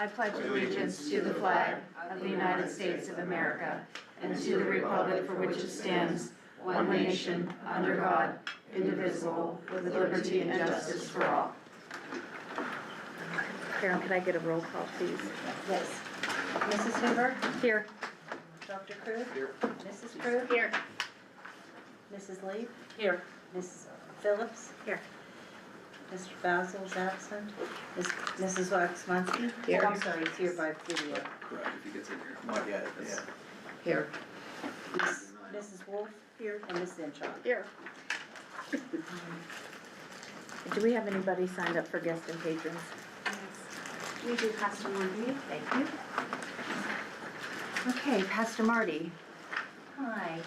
I pledge allegiance to the flag of the United States of America and to the republic for which it stands, one nation, under God, indivisible, with liberty and justice for all. Karen, could I get a roll call, please? Yes. Mrs. Hoover? Here. Dr. Crew? Here. Mrs. Crew? Here. Mrs. Lee? Here. Mrs. Phillips? Here. Mr. Basil's absent. Mrs. Waxman? Here. Oh, I'm sorry, it's here by video. Correct, if he gets in here. Not yet, yeah. Here. Mrs. Wolf? Here. And Ms. Zenshaw? Here. Do we have anybody signed up for guests and patrons? We do Pastor Marty. Thank you. Okay, Pastor Marty. Hi.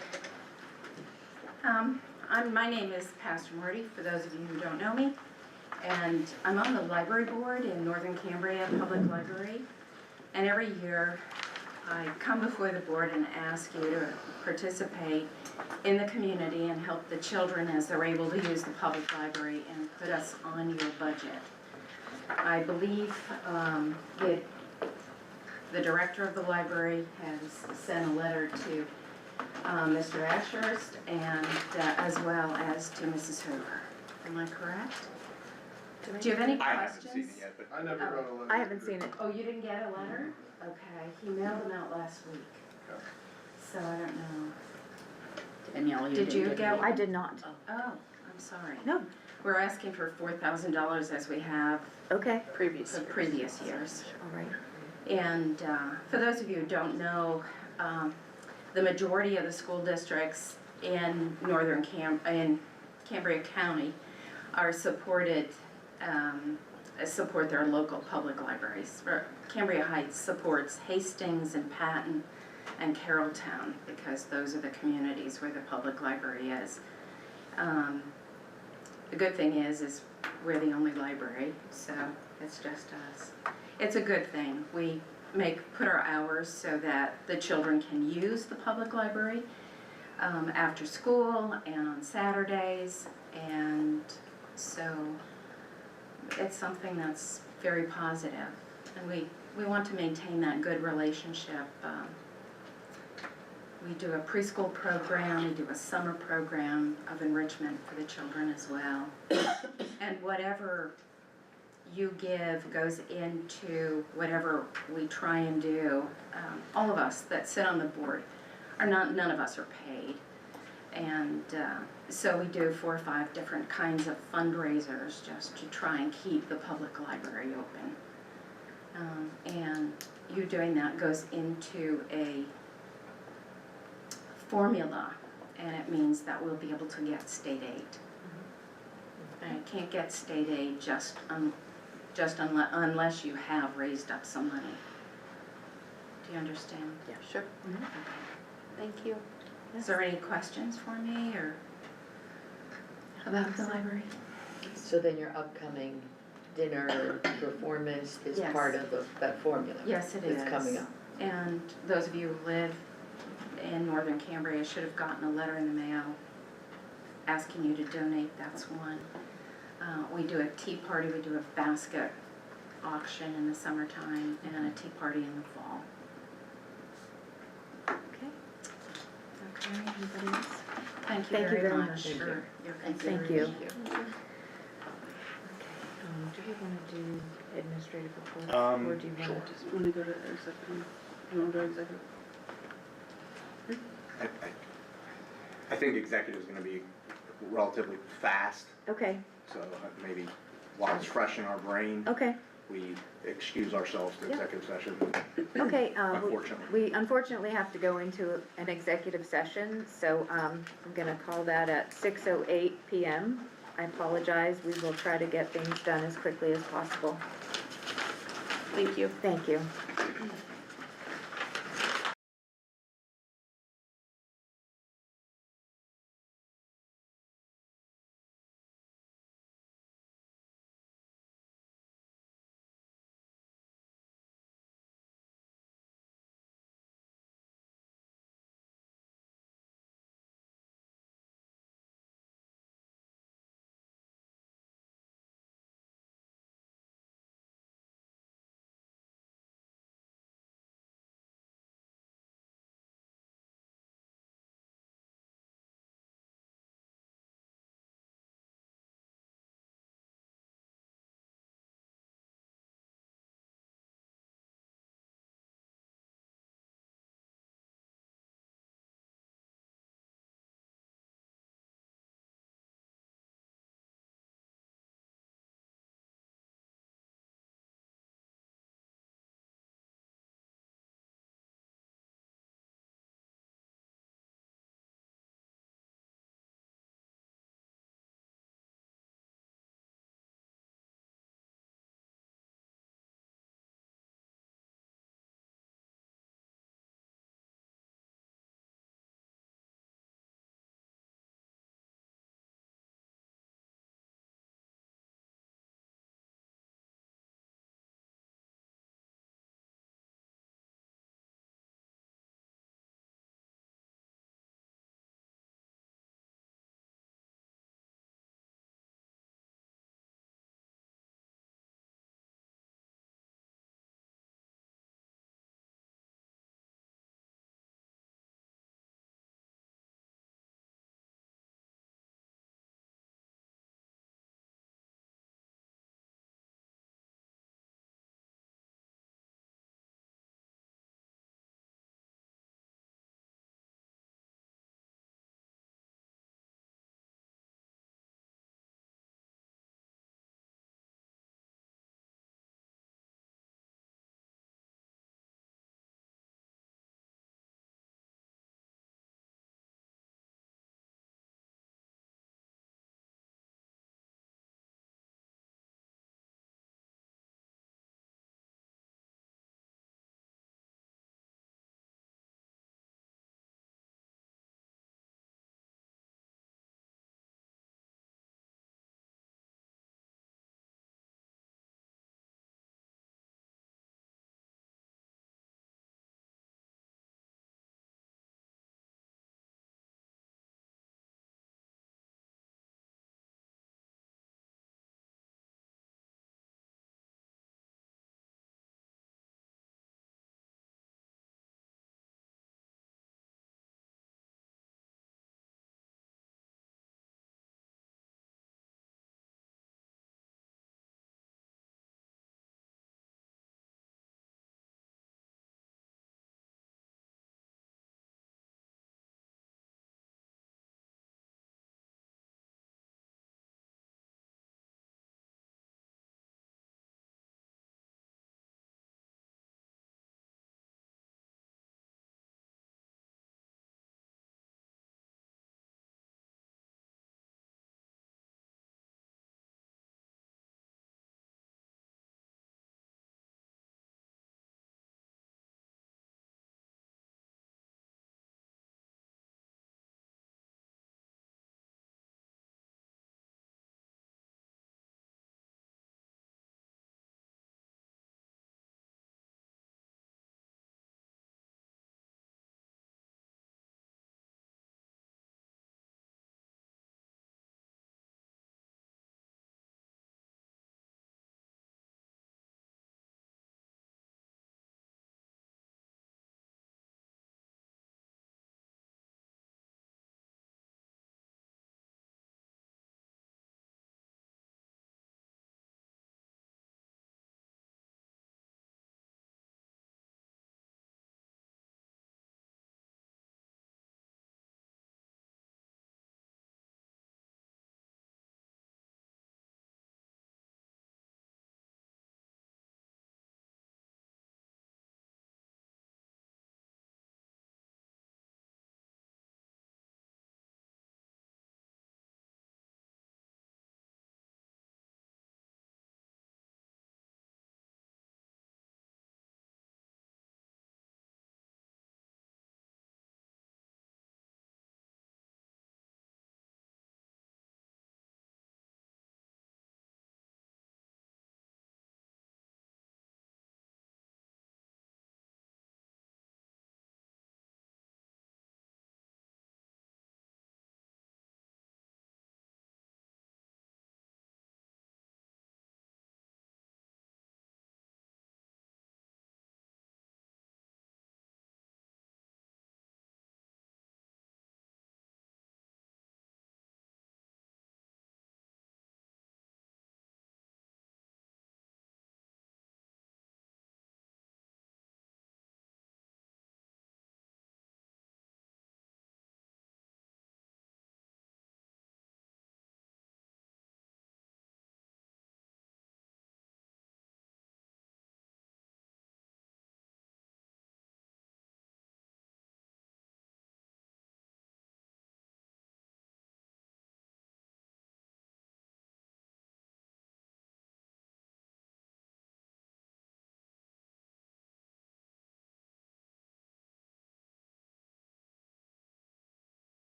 My name is Pastor Marty, for those of you who don't know me, and I'm on the library board in Northern Cambria Public Library, and every year I come before the board and ask you to participate in the community and help the children as they're able to use the public library and put us on your budget. I believe that the director of the library has sent a letter to Mr. Ashurst and as well as to Mrs. Hoover. Am I correct? Do you have any I questions? haven't seen it yet, but I never wrote a letter. I haven't seen it. Oh, you didn't get a letter? Okay, he mailed them out last week. Okay. So I don't know. Danielle, Did you get one? I did not. Oh, I'm sorry. No. We're asking for $4,000 as we have Okay. for previous years. All right. And for those of you who don't know, the majority of the school districts in in Cambria County are supported, support their local public libraries. Cambria Heights supports Hastings and Patton and Carrolltown because those are the communities where the public library is. The good thing is we're the only library, so it's just us. It's a good thing. We put our hours so that the children can use the public library after school and on Saturdays, and so it's something that's very positive, and we want to maintain that good relationship. We do a preschool program, we do a summer program of enrichment for the children as well. And whatever you give goes into whatever we try and do. All of us that sit on the board none of us are paid. And so we do 4 or 5 different kinds of fundraisers just to try and keep the public library open. And you doing that goes into a formula, and it means that we'll be able to get state aid. And you can't get state aid unless you have raised up some money. Do you understand? Yeah, sure. Okay. Thank you. Is there any questions for me or about the library? So then your upcoming dinner performance is Yes. part of that formula? Yes, it is. It's coming up. And those of you who live in Northern Cambria should have gotten a letter in the mail asking you to donate. That's one. We do a tea party, we do a basket auction in the summertime and a tea party in the fall. Okay. Okay. Anybody else? Thank you Thank you very very much much. for your Thank consideration. you. Okay. Do you want to do administrative reports, or do you want to? Want to go to executive? You want to go executive? I think executive is going to be relatively fast, Okay. so maybe while it's fresh in our brain, Okay. we excuse ourselves to Yeah. executive session. Okay. Unfortunately. We unfortunately have to go into an executive session, so I'm going to call that at 6:08 p.m. I apologize. We will try to get things done as quickly as possible. Thank you. Thank you.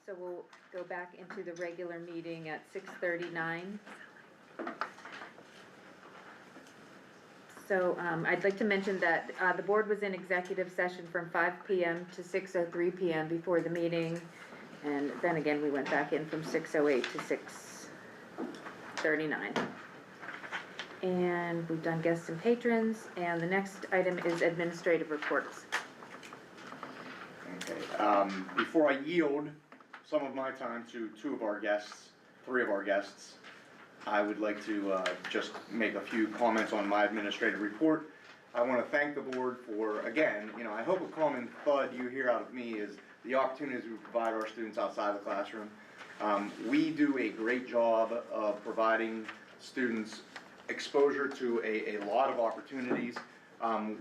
so we'll go back into the regular meeting at 6:39. So, I'd like to mention that, the board was in executive session from 5 PM to 6:03 PM before the meeting. And then again, we went back in from 6:08 to 6:39. And we've done guests and patrons, and the next item is administrative reports. Okay, before I yield some of my time to three of our guests, I would like to just make a few comments on my administrative report. I want to thank the board for, again, I hope a common thud you hear out of me is the opportunities we provide our students outside the classroom. We do a great job of providing students exposure to a lot of opportunities,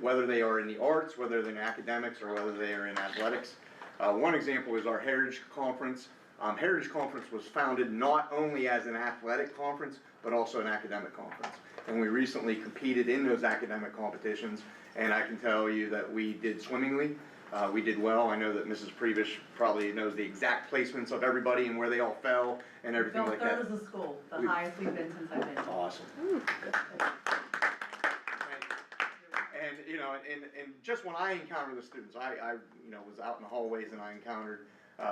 whether they are in the arts, whether they're in academics, or whether they are in athletics. One example is our Heritage Conference. Heritage Conference was founded not only as an athletic conference, but also an academic conference. And we recently competed in those academic competitions, and I can tell you that we did swimmingly. We did well. I know that Mrs. Prevish probably knows the exact placements of everybody and where they all fell and everything like that. Third as a school, the We- highest we've been since I've been. Awesome. And just when I encounter the students, I was out in the hallways and I encountered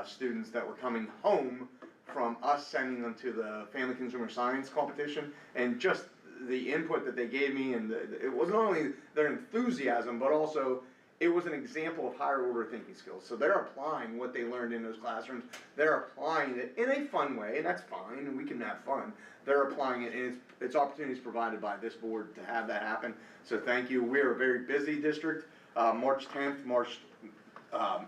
students that were coming home from us sending them to the Family Consumer Science competition, and just the input that they gave me, and it was not only their enthusiasm, but also it was an example of higher order thinking skills. So they're applying what they learned in those classrooms, they're applying it in a fun way, and that's fine, and we can have fun. They're applying it, and it's opportunities provided by this board to have that happen. So thank you. We are a very busy district. March 10th,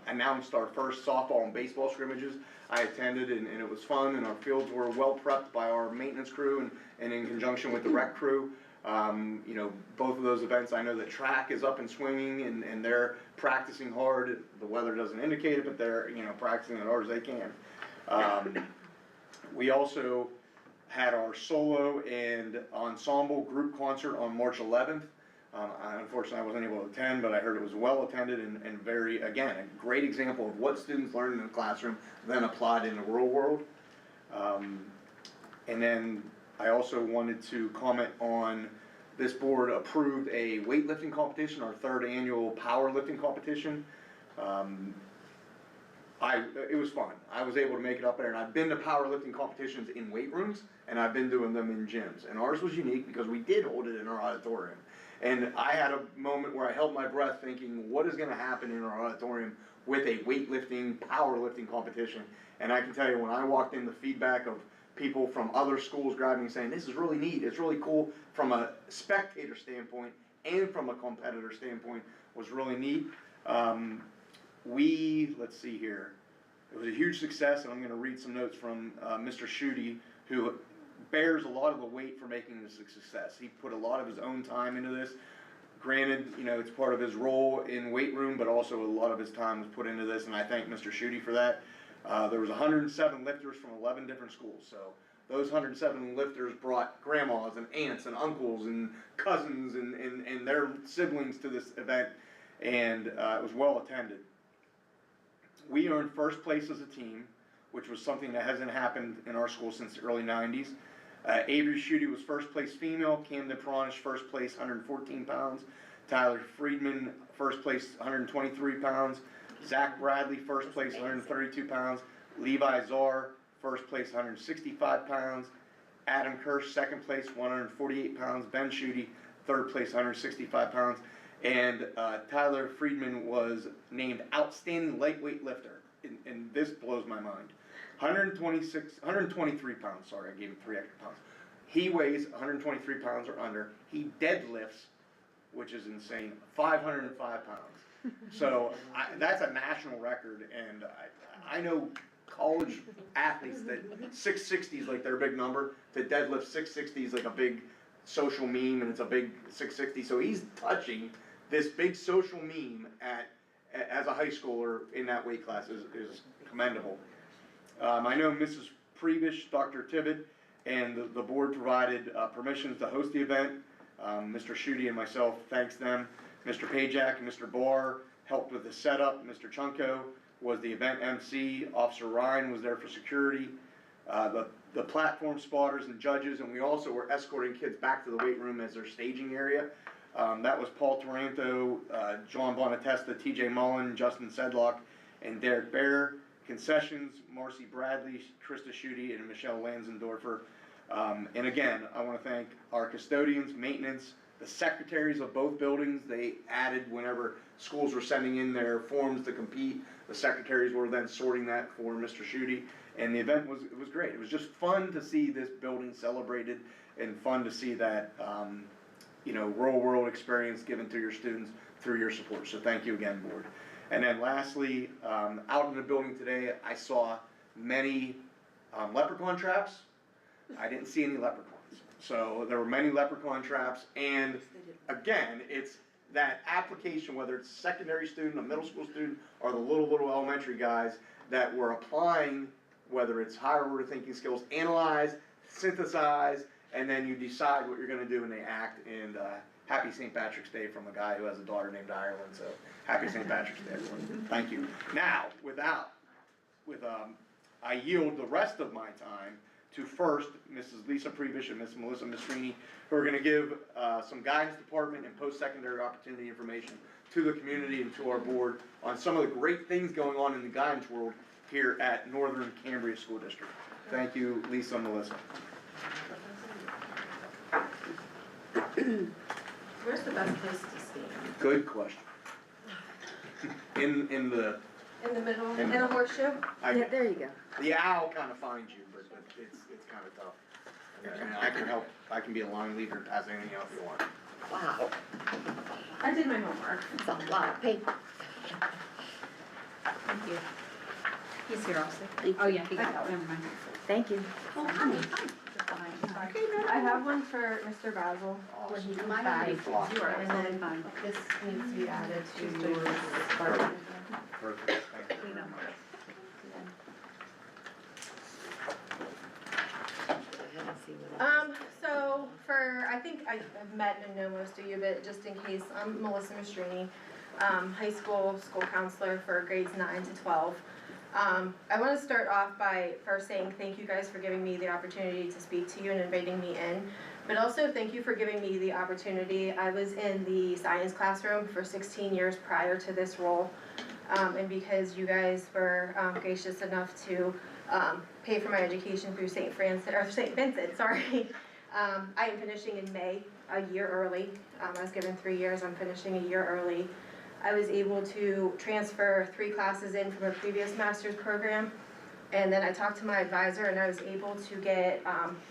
announced our first softball and baseball scrimmages. I attended, and it was fun, and our fields were well prepped by our maintenance crew and in conjunction with the rec crew. Both of those events, I know that track is up and swinging, and they're practicing hard. The weather doesn't indicate it, but they're practicing as hard as they can. We also had our solo and ensemble group concert on March 11th. Unfortunately, I wasn't able to attend, but I heard it was well attended and very, again, a great example of what students learn in the classroom then applied in the real world. And then I also wanted to comment on, this board approved a weightlifting competition, our third annual powerlifting competition. It was fun. I was able to make it up there, and I've been to powerlifting competitions in weight rooms, and I've been doing them in gyms. And ours was unique because we did hold it in our auditorium. And I had a moment where I held my breath thinking, what is gonna happen in our auditorium with a weightlifting, powerlifting competition? And I can tell you, when I walked in, the feedback of people from other schools grabbing me saying, this is really neat, it's really cool from a spectator standpoint and from a competitor standpoint, was really neat. Let's see here, it was a huge success, and I'm gonna read some notes from Mr. Schutte, who bears a lot of the weight for making this a success. He put a lot of his own time into this. Granted, it's part of his role in weight room, but also a lot of his time was put into this, and I thank Mr. Schutte for that. There was 107 lifters from 11 different schools, so those 107 lifters brought grandmas and aunts and uncles and cousins and their siblings to this event, and it was well attended. We earned first place as a team, which was something that hasn't happened in our school since the early 90s. Avery Schutte was first place female, Camden Peronish first place 114 pounds, Tyler Friedman first place 123 pounds, Zach Bradley first place 132 pounds, Levi Czar first place 165 pounds, Adam Kirsch second place 148 pounds, Ben Schutte third place 165 pounds, and Tyler Friedman was named outstanding lightweight lifter, and this blows my mind. 123 pounds, sorry, I gave him 3 extra pounds. He weighs 123 pounds or under. He deadlifts, which is insane, 505 pounds. So that's a national record, and I know college athletes that 660 is like their big number. To deadlift 660 is like a big social meme, and it's a big 660. So he's touching this big social meme as a high schooler in that weight class is commendable. I know Mrs. Prevish, Dr. Tibbet, and the board provided permissions to host the event. Mr. Schutte and myself thanks them. Mr. Pajak and Mr. Barr helped with the setup. Mr. Chunko was the event MC. Officer Ryan was there for security. The platform spotters and judges, and we also were escorting kids back to the weight room as their staging area. That was Paul Taranto, John Bonatesta, TJ Mullen, Justin Sedlock, and Derek Bear. Concessions, Marcy Bradley, Krista Schutte, and Michelle Lansendorfer. And again, I want to thank our custodians, maintenance, the secretaries of both buildings. They added whenever schools were sending in their forms to compete, the secretaries were then sorting that for Mr. Schutte. And the event was great. It was just fun to see this building celebrated and fun to see that, real world experience given to your students through your support. So thank you again, board. And then lastly, out in the building today, I saw many leprechaun traps. I didn't see any leprechauns. So there were many leprechaun traps, and again, it's that application, whether it's a secondary student, a middle school student, or the little elementary guys that were applying, whether it's higher order thinking skills, analyze, synthesize, and then you decide what you're gonna do and they act. And happy St. Patrick's Day from a guy who has a daughter named Ireland, so happy St. Patrick's Day, everyone. Thank you. Now, I yield the rest of my time to first Mrs. Lisa Prebish and Miss Melissa Mastrini, who are going to give some guidance department and post-secondary opportunity information to the community and to our board on some of the great things going on in the guidance world here at Northern Cambria School District. Thank you, Lisa and Melissa. Where's the best place to stand? Good question. In the In the middle, In- in a horseshoe? Yeah, there you go. The owl kind of finds you, but it's kind of tough. And I can help. I can be a line leader and pass anything else you want. Wow, I did my homework. that's a lot of paper. Thank you. He's here also. Oh, yeah, he got it, never mind. Thank you. Oh, hi. I have one for Mr. Basil when he comes back. You are And absolutely then fine. this needs to be added to Just yours. Perfect. Thank you. I haven't seen what else. So I think I've met and know most of you, but just in case, I'm Melissa Mastrini, high school counselor for grades 9 to 12. I want to start off by first saying thank you guys for giving me the opportunity to speak to you and inviting me in, but also thank you for giving me the opportunity. I was in the science classroom for 16 years prior to this role, and because you guys were gracious enough to pay for my education through St. Vincent, sorry. I am finishing in May, a year early. I was given 3 years, I'm finishing a year early. I was able to transfer 3 classes in from a previous master's program. And then I talked to my advisor and I was able to get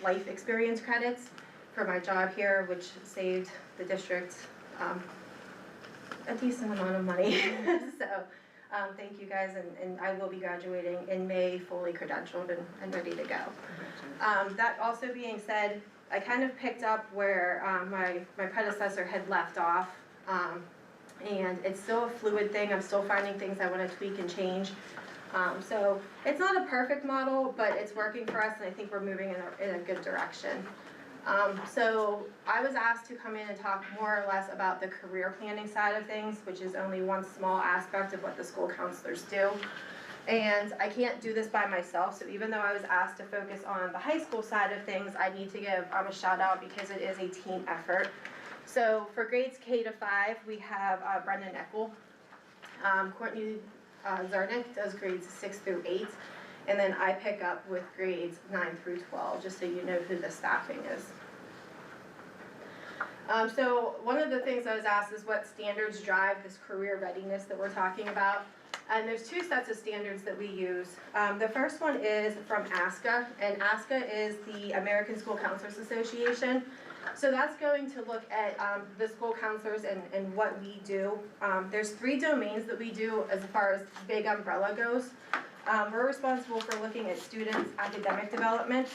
life experience credits for my job here, which saved the district a decent amount of money. So thank you guys, and I will be graduating in May, fully credentialed and ready to go. That also being said, I kind of picked up where my predecessor had left off. And it's still a fluid thing. I'm still finding things I want to tweak and change. So it's not a perfect model, but it's working for us, and I think we're moving in a good direction. So I was asked to come in and talk more or less about the career planning side of things, which is only one small aspect of what the school counselors do. And I can't do this by myself, so even though I was asked to focus on the high school side of things, I need to give a shout out because it is a team effort. So for grades K to 5, we have Brendan Eckel. Courtney Zarnick does grades 6 through 8. And then I pick up with grades 9 through 12, just so you know who the staffing is. So one of the things I was asked is what standards drive this career readiness that we're talking about. And there's 2 sets of standards that we use. The first one is from ASCA, and ASCA is the American School Counselors Association. So that's going to look at the school counselors and what we do. There's 3 domains that we do as far as big umbrella goes. We're responsible for looking at students' academic development,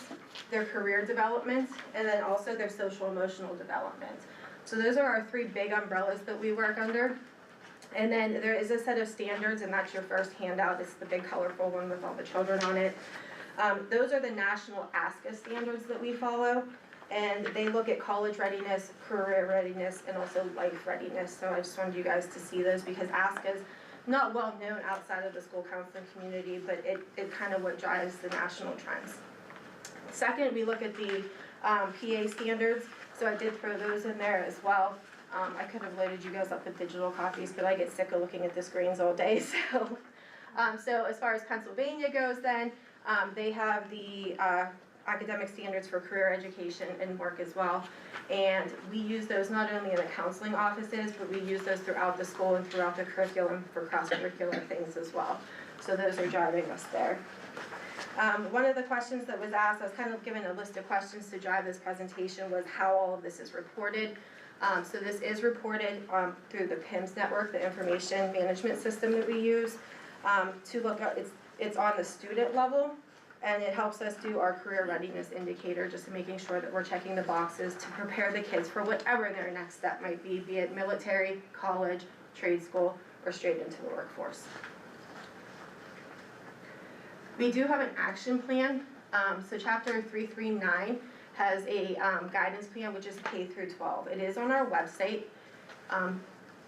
their career development, and then also their social emotional development. So those are our 3 big umbrellas that we work under. And then there is a set of standards, and that's your first handout. It's the big colorful one with all the children on it. Those are the national ASCA standards that we follow. And they look at college readiness, career readiness, and also life readiness. So I just wanted you guys to see those because ASCA's not well known outside of the school counseling community, but it kind of what drives the national trends. Second, we look at the PA standards, so I did throw those in there as well. I could have loaded you guys up with digital copies, but I get sick of looking at the screens all day, so. So as far as Pennsylvania goes then, they have the academic standards for career education and work as well. And we use those not only in the counseling offices, but we use those throughout the school and throughout the curriculum for cross-curricular things as well. So those are driving us there. One of the questions that was asked, I was kind of given a list of questions to drive this presentation, was how all of this is reported. So this is reported through the PIMS network, the information management system that we use. To look at, it's on the student level, and it helps us do our career readiness indicator, just making sure that we're checking the boxes to prepare the kids for whatever their next step might be it military, college, trade school, or straight into the workforce. We do have an action plan, so chapter 339 has a guidance plan, which is K through 12. It is on our website.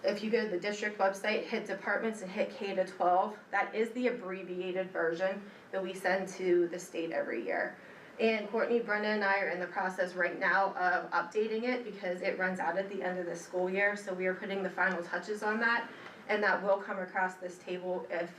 If you go to the district website, hit departments and hit K to 12, that is the abbreviated version that we send to the state every year. And Courtney, Brenda, and I are in the process right now of updating it because it runs out at the end of the school year, so we are putting the final touches on that, and that will come across this table if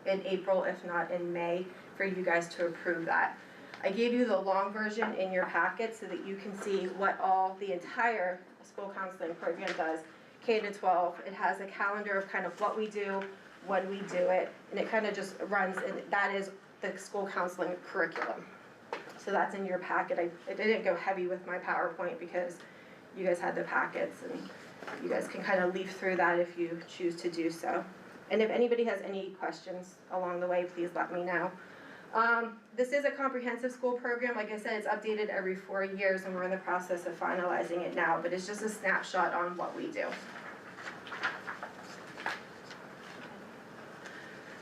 in April, if not in May, for you guys to approve that. I gave you the long version in your packet so that you can see what all the entire school counseling program does. K to 12, it has a calendar of kind of what we do, when we do it, and it kind of just runs, and that is the school counseling curriculum. So that's in your packet. I didn't go heavy with my PowerPoint because you guys had the packets, and you guys can kind of leaf through that if you choose to do so. And if anybody has any questions along the way, please let me know. This is a comprehensive school program. Like I said, it's updated every 4 years, and we're in the process of finalizing it now, but it's just a snapshot on what we do.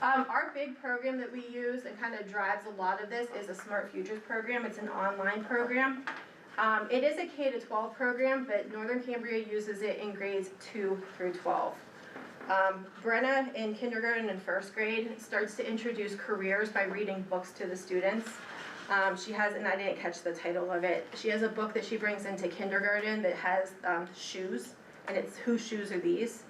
Our big program that we use and kind of drives a lot of this is a Smart Futures program. It's an online program. It is a K to 12 program, but Northern Cambria uses it in grades 2 through 12. Brenna in kindergarten and first grade starts to introduce careers by reading books to the students. She has, and I didn't catch the title of it, she has a book that she brings into kindergarten that has shoes, and it's whose shoes are these?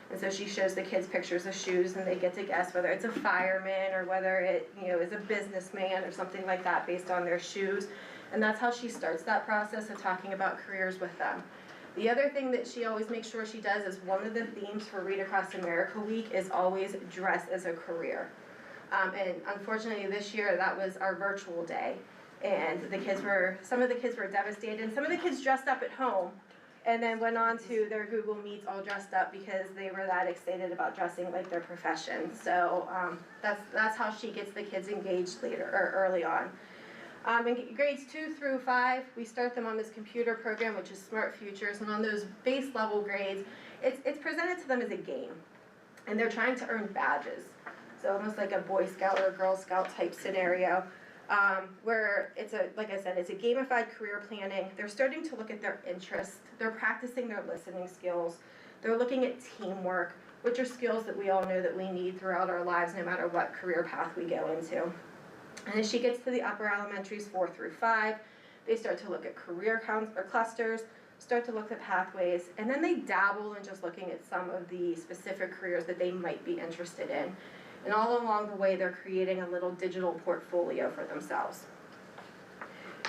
And so she shows the kids pictures of shoes, and they get to guess whether it's a fireman or whether it, is a businessman or something like that based on their shoes. And that's how she starts that process of talking about careers with them. The other thing that she always makes sure she does is one of the themes for Read Across America Week is always dress as a career. And unfortunately this year that was our virtual day. And some of the kids were devastated, and some of the kids dressed up at home and then went on to their Google Meets all dressed up because they were that excited about dressing like their profession. So that's how she gets the kids engaged later or early on. In grades 2 through 5, we start them on this computer program, which is Smart Futures, and on those base level grades, it's presented to them as a game, and they're trying to earn badges. So almost like a Boy Scout or Girl Scout type scenario, where like I said, it's a gamified career planning. They're starting to look at their interests. They're practicing their listening skills. They're looking at teamwork, which are skills that we all know that we need throughout our lives, no matter what career path we go into. And as she gets to the upper elementaries 4 through 5, they start to look at career counts or clusters, start to look at pathways, and then they dabble in just looking at some of the specific careers that they might be interested in. And all along the way, they're creating a little digital portfolio for themselves.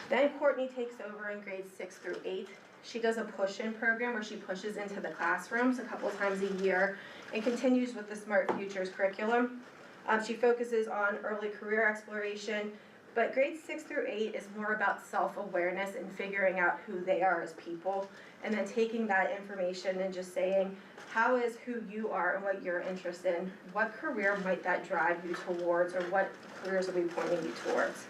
Then Courtney takes over in grades 6 through 8. She does a push-in program where she pushes into the classrooms a couple times a year and continues with the Smart Futures curriculum. She focuses on early career exploration, but grades 6 through 8 is more about self-awareness and figuring out who they are as people, and then taking that information and just saying, how is who you are and what you're interested in, what career might that drive you towards, or what careers are we pointing you towards?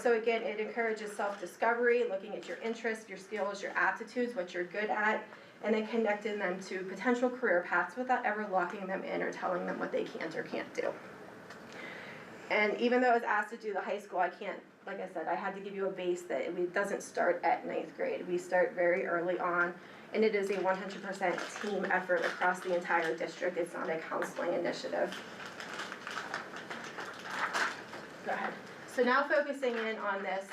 So again, it encourages self-discovery, looking at your interests, your skills, your aptitudes, what you're good at, and then connecting them to potential career paths without ever locking them in or telling them what they can't or can't do. And even though I was asked to do the high school, I can't like I said, I had to give you a base that it doesn't start at ninth grade. We start very early on, and it is a 100% team effort across the entire district. It's not a counseling initiative. Go ahead. So now focusing in on this,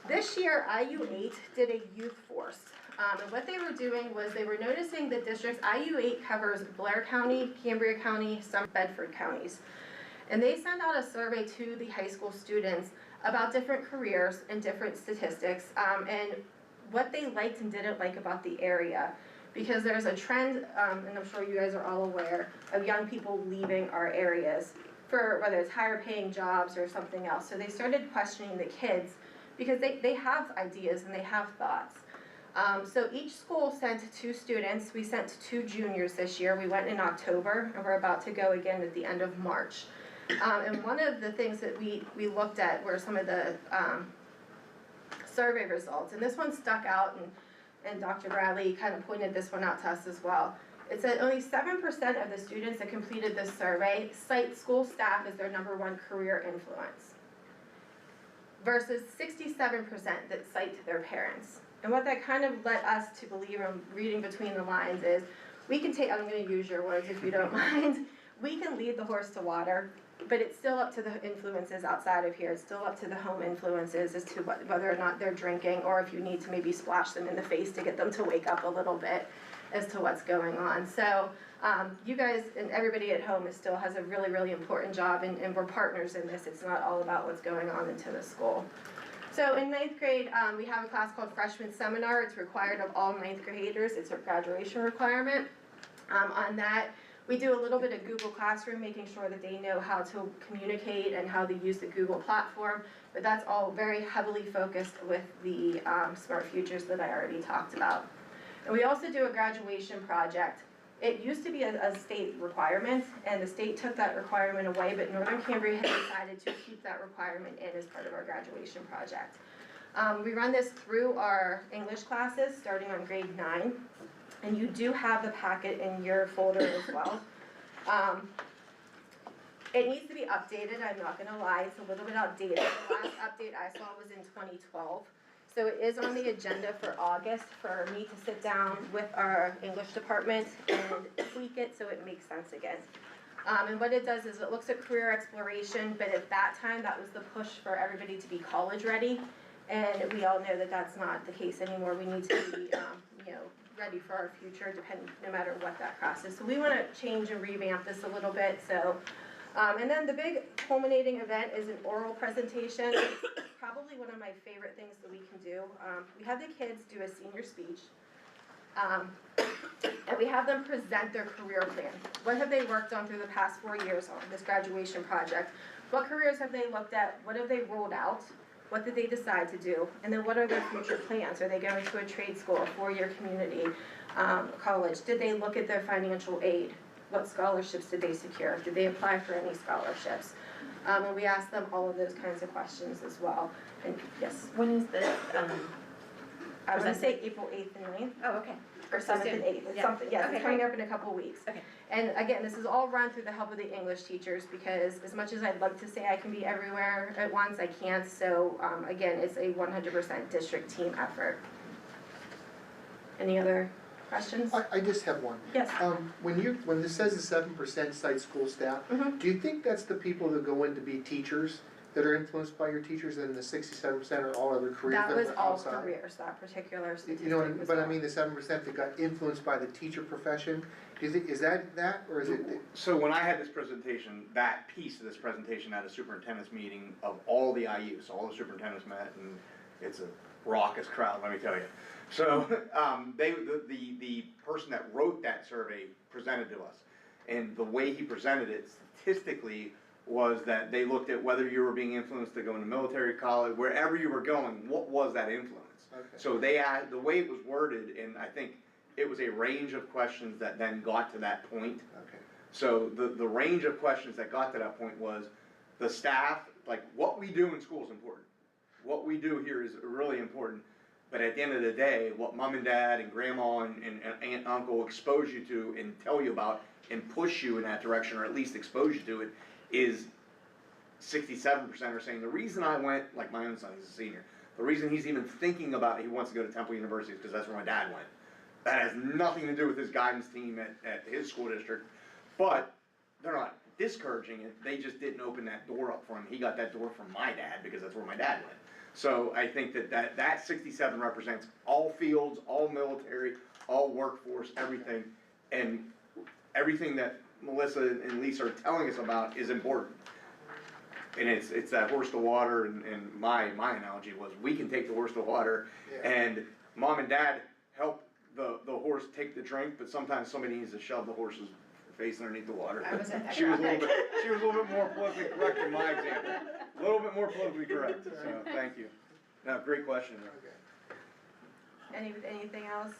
this year IU8 did a youth force. And what they were doing was they were noticing that districts, IU8 covers Blair County, Cambria County, some Bedford counties. And they sent out a survey to the high school students about different careers and different statistics, and what they liked and didn't like about the area. Because there's a trend, and I'm sure you guys are all aware, of young people leaving our areas for whether it's higher paying jobs or something else. So they started questioning the kids because they have ideas and they have thoughts. So each school sent 2 students. We sent 2 juniors this year. We went in October, and we're about to go again at the end of March. And one of the things that we looked at were some of the survey results, and this one stuck out, and Dr. Bradley kind of pointed this one out to us as well. It said only 7% of the students that completed this survey cite school staff as their #1 career influence, versus 67% that cite their parents. And what that kind of led us to believe, in reading between the lines, is we can take, I'm going to use your words if you don't mind, we can lead the horse to water, but it's still up to the influences outside of here. It's still up to the home influences as to whether or not they're drinking, or if you need to maybe splash them in the face to get them to wake up a little bit as to what's going on. So you guys and everybody at home still has a really, really important job, and we're partners in this. It's not all about what's going on into the school. So in 9th grade, we have a class called Freshman Seminar. It's required of all 9th graders. It's a graduation requirement. On that, we do a little bit of Google Classroom, making sure that they know how to communicate and how to use the Google platform, but that's all very heavily focused with the Smart Futures that I already talked about. And we also do a graduation project. It used to be a state requirement, and the state took that requirement away, but Northern Cambria has decided to keep that requirement in as part of our graduation project. We run this through our English classes, starting on grade 9. And you do have the packet in your folder as well. It needs to be updated, I'm not gonna lie, it's a little bit outdated. The last update I saw was in 2012. So it is on the agenda for August for me to sit down with our English department and tweak it so it makes sense again. And what it does is it looks at career exploration, but at that time, that was the push for everybody to be college ready. And we all know that that's not the case anymore. We need to be, ready for our future, no matter what that class is. So we want to change and revamp this a little bit. So, and then the big culminating event is an oral presentation. It's probably one of my favorite things that we can do. We have the kids do a senior speech, and we have them present their career plan. What have they worked on through the past 4 years on this graduation project? What careers have they looked at? What have they rolled out? What did they decide to do? And then what are their future plans? Are they going to a trade school, a 4-year community college? Did they look at their financial aid? What scholarships did they secure? Did they apply for any scholarships? And we asked them all of those kinds of questions as well. And yes, When is this, I was gonna say April 8th and 9th, oh, okay. or 7th and 8th, it's Yeah. something, yes, Okay, it's coming up in a couple weeks. Okay. And again, this is all run through the help of the English teachers, because as much as I'd like to say I can be everywhere at once, I can't. So again, it's a 100% district team effort. Any other questions? I just have one. Yes. When this says the 7% cite school staff, Mhm. do you think that's the people that go in to be teachers, that are influenced by your teachers, and the 67% are all other careers That that was are all outside? careers, that particular statistic You know, was but I all. mean the 7% that got influenced by the teacher profession, do you think, is that, or is it? So when I had this presentation, that piece of this presentation at a superintendent's meeting of all the IUs, so all the superintendents met, and it's a raucous crowd, let me tell you. So, the person that wrote that survey presented to us, and the way he presented it statistically was that they looked at whether you were being influenced to go into military college, wherever you were going, what was that influence? Okay. So they had, the way it was worded, and I think it was a range of questions that then got to that point. Okay. So the range of questions that got to that point was the staff, like what we do in school is important. What we do here is really important. But at the end of the day, what mom and dad and grandma and aunt and uncle expose you to and tell you about and push you in that direction, or at least expose you to it, is 67% are saying the reason I went, like my own son, he's a senior, the reason he's even thinking about it, he wants to go to Temple University is because that's where my dad went. That has nothing to do with his guidance team at his school district, but they're not discouraging it, they just didn't open that door up for him. He got that door from my dad because that's where my dad went. So I think that 67 represents all fields, all military, all workforce, everything, and everything that Melissa and Lisa are telling us about is important. And it's that horse to water, and my analogy was, we can take the horse to water, and mom and dad help the horse take the drink, but sometimes somebody needs to shove the horse's face underneath the water. She was a little bit more politically correct in my example. A little bit more politically correct, so thank you. No, great question. Anything else?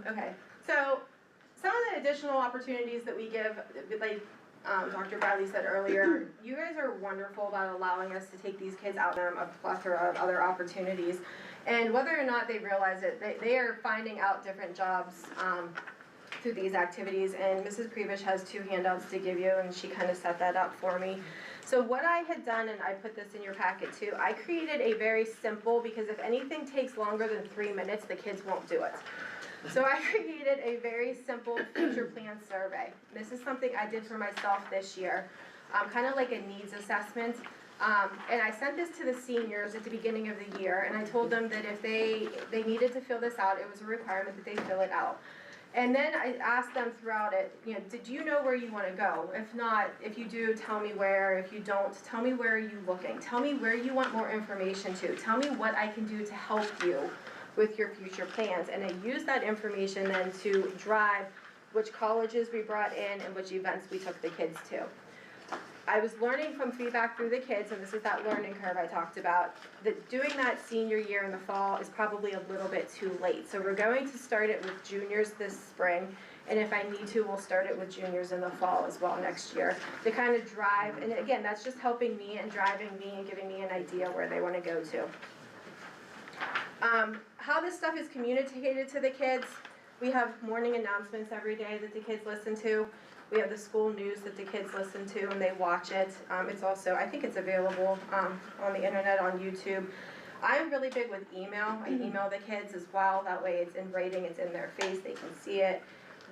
Okay, so some of the additional opportunities that we give, like Dr. Bradley said earlier, you guys are wonderful about allowing us to take these kids out on a plethora of other opportunities. And whether or not they realize it, they are finding out different jobs through these activities. And Mrs. Prevish has 2 handouts to give you, and she kind of set that up for me. So what I had done, and I put this in your packet too, I created a very simple, because if anything takes longer than 3 minutes, the kids won't do it. So I created a very simple future plan survey. This is something I did for myself this year, kind of like a needs assessment. And I sent this to the seniors at the beginning of the year, and I told them that if they needed to fill this out, it was a requirement that they fill it out. And then I asked them throughout it, did you know where you want to go? If not, if you do, tell me where. If you don't, tell me where are you looking. Tell me where you want more information to. Tell me what I can do to help you with your future plans. And I used that information then to drive which colleges we brought in and which events we took the kids to. I was learning from feedback through the kids, and this is that learning curve I talked about, that doing that senior year in the fall is probably a little bit too late. So we're going to start it with juniors this spring, and if I need to, we'll start it with juniors in the fall as well next year to kind of drive, and again, that's just helping me and driving me and giving me an idea where they want to go to. How this stuff is communicated to the kids, we have morning announcements every day that the kids listen to. We have the school news that the kids listen to and they watch it. It's also, I think it's available on the internet, on YouTube. I'm really big with email. I email the kids as well. That way it's in writing, it's in their face, they can see it.